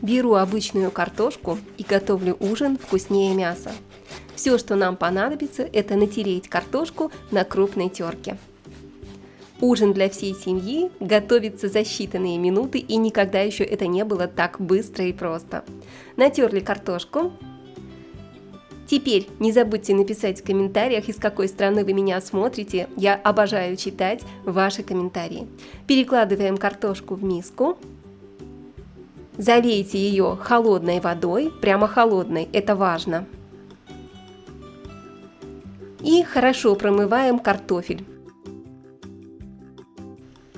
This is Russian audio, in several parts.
Беру обычную картошку и готовлю ужин вкуснее мяса. Все, что нам понадобится, это натереть картошку на крупной терке. Ужин для всей семьи готовится за считанные минуты, и никогда еще это не было так быстро и просто. Натерли картошку. Теперь не забудьте написать в комментариях, из какой страны вы меня смотрите. Я обожаю читать ваши комментарии. Перекладываем картошку в миску. Залейте ее холодной водой, прямо холодной, это важно. И хорошо промываем картофель.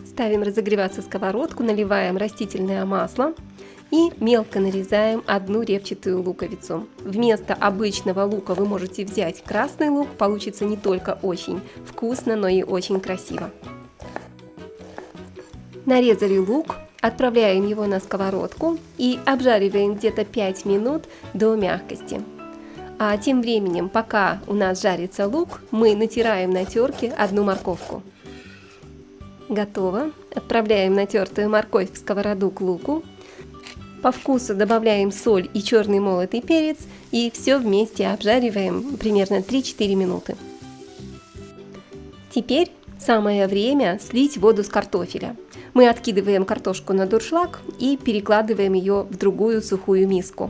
Ставим разогреваться сковородку, наливаем растительное масло и мелко нарезаем одну репчатую луковицу. Вместо обычного лука вы можете взять красный лук, получится не только очень вкусно, но и очень красиво. Нарезали лук, отправляем его на сковородку и обжариваем где-то 5 минут до мягкости. А тем временем, пока у нас жарится лук, мы натираем на терке одну морковку. Готово. Отправляем натертую морковь в сковороду к луку. По вкусу добавляем соль и черный молотый перец и все вместе обжариваем примерно 3-4 минуты. Теперь самое время слить воду с картофеля. Мы откидываем картошку на дуршлаг и перекладываем ее в другую сухую миску.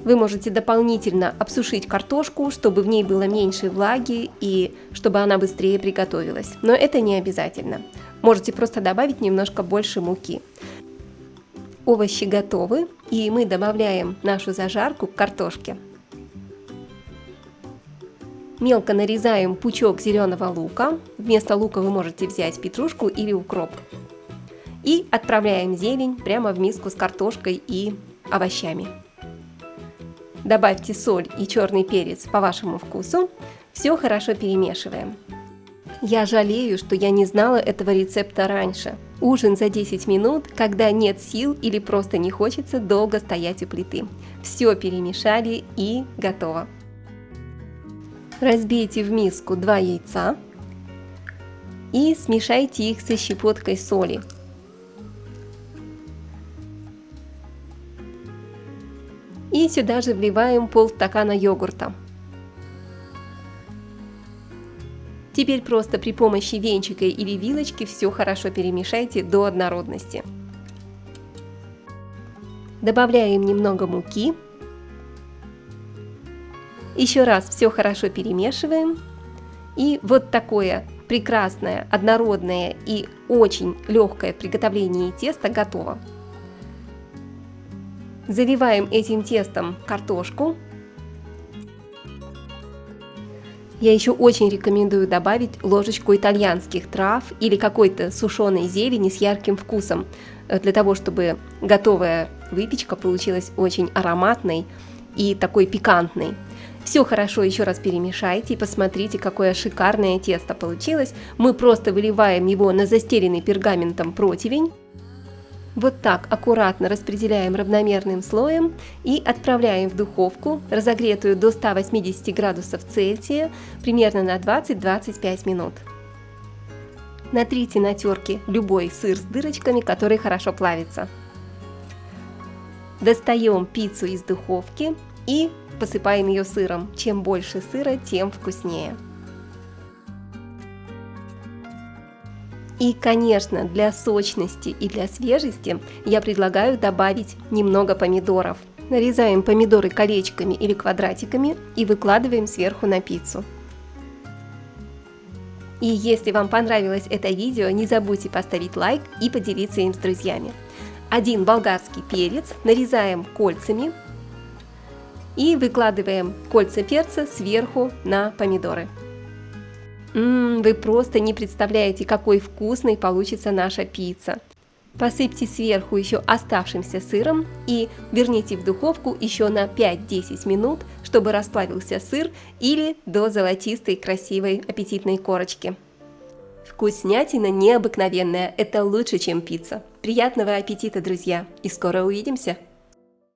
Вы можете дополнительно обсушить картошку, чтобы в ней было меньше влаги и чтобы она быстрее приготовилась. Но это не обязательно. Можете просто добавить немножко больше муки. Овощи готовы, и мы добавляем нашу зажарку к картошке. Мелко нарезаем пучок зеленого лука. Вместо лука вы можете взять петрушку или укроп. И отправляем зелень прямо в миску с картошкой и овощами. Добавьте соль и черный перец по вашему вкусу. Все хорошо перемешиваем. Я жалею, что я не знала этого рецепта раньше. Ужин за 10 минут, когда нет сил или просто не хочется долго стоять у плиты. Все перемешали и готово. Разбейте в миску 2 яйца и смешайте их со щепоткой соли. И сюда же вливаем полстакана йогурта. Теперь просто при помощи венчика или вилочки все хорошо перемешайте до однородности. Добавляем немного муки. Еще раз все хорошо перемешиваем. И вот такое прекрасное, однородное и очень легкое приготовление теста готово. Заливаем этим тестом картошку. Я еще очень рекомендую добавить ложечку итальянских трав или какой-то сушеной зелени с ярким вкусом, для того, чтобы готовая выпечка получилась очень ароматной и такой пикантной. Все хорошо еще раз перемешайте и посмотрите, какое шикарное тесто получилось. Мы просто выливаем его на застеленный пергаментом противень. Вот так аккуратно распределяем равномерным слоем и отправляем в духовку, разогретую до 180 градусов Цельсия, примерно на 20-25 минут. Натрите на терке любой сыр с дырочками, который хорошо плавится. Достаем пиццу из духовки и посыпаем ее сыром. Чем больше сыра, тем вкуснее. И, конечно, для сочности и для свежести я предлагаю добавить немного помидоров. Нарезаем помидоры колечками или квадратиками и выкладываем сверху на пиццу. И если вам понравилось это видео, не забудьте поставить лайк и поделиться им с друзьями. 1 болгарский перец нарезаем кольцами и выкладываем кольца перца сверху на помидоры. Вы просто не представляете, какой вкусной получится наша пицца. Посыпьте сверху еще оставшимся сыром и верните в духовку еще на 5-10 минут, чтобы расплавился сыр, или до золотистой, красивой, аппетитной корочки. Вкуснятина необыкновенная, это лучше, чем пицца. Приятного аппетита, друзья, и скоро увидимся!